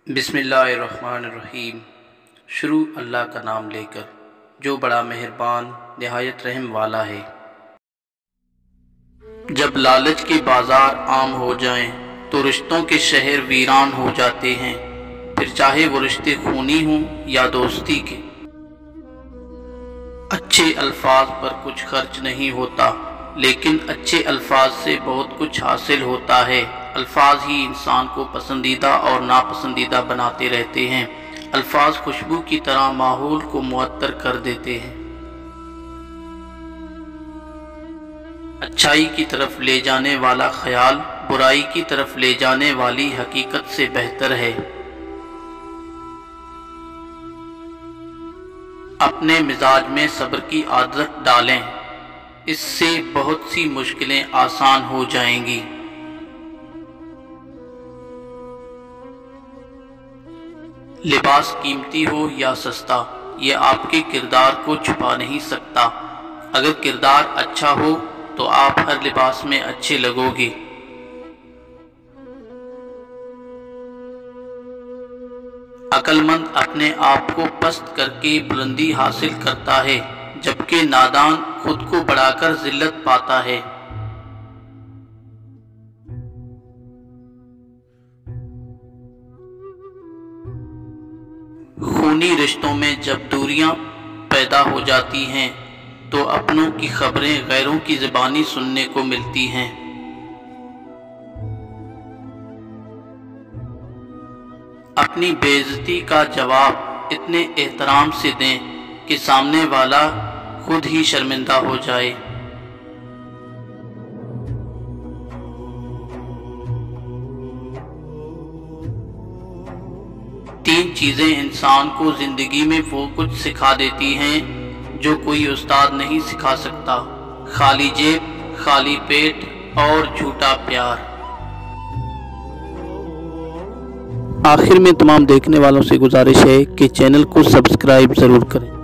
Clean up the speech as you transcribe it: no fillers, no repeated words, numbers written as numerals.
बिस्मिल्लाहिर्रहमानिर्रहीम। शुरू अल्लाह का नाम लेकर जो बड़ा मेहरबान निहायत रहम वाला है। जब लालच के बाजार आम हो जाएं तो रिश्तों के शहर वीरान हो जाते हैं, फिर चाहे वो रिश्ते खूनी हों या दोस्ती के। अच्छे अल्फाज पर कुछ खर्च नहीं होता, लेकिन अच्छे अल्फाज से बहुत कुछ हासिल होता है। अल्फाज ही इंसान को पसंदीदा और नापसंदीदा बनाते रहते हैं। अल्फाज खुशबू की तरह माहौल को मुअत्तर कर देते हैं। अच्छाई की तरफ ले जाने वाला ख्याल बुराई की तरफ ले जाने वाली हकीकत से बेहतर है। अपने मिजाज में सब्र की आदत डालें, इससे बहुत सी मुश्किलें आसान हो जाएंगी। लिबास कीमती हो या सस्ता, ये आपके किरदार को छुपा नहीं सकता। अगर किरदार अच्छा हो तो आप हर लिबास में अच्छे लगोगे। अक्लमंद अपने आप को पस्त करके बुलंदी हासिल करता है, जबकि नादान खुद को बढ़ाकर जिल्लत पाता है। खूनी रिश्तों में जब दूरियां पैदा हो जाती हैं तो अपनों की खबरें गैरों की ज़बानी सुनने को मिलती हैं। अपनी बेइज्जती का जवाब इतने एहतराम से दें कि सामने वाला खुद ही शर्मिंदा हो जाए। तीन चीज़ें इंसान को ज़िंदगी में वो कुछ सिखा देती हैं जो कोई उस्ताद नहीं सिखा सकता: खाली जेब, खाली पेट और झूठा प्यार। आखिर में तमाम देखने वालों से गुजारिश है कि चैनल को सब्सक्राइब ज़रूर करें।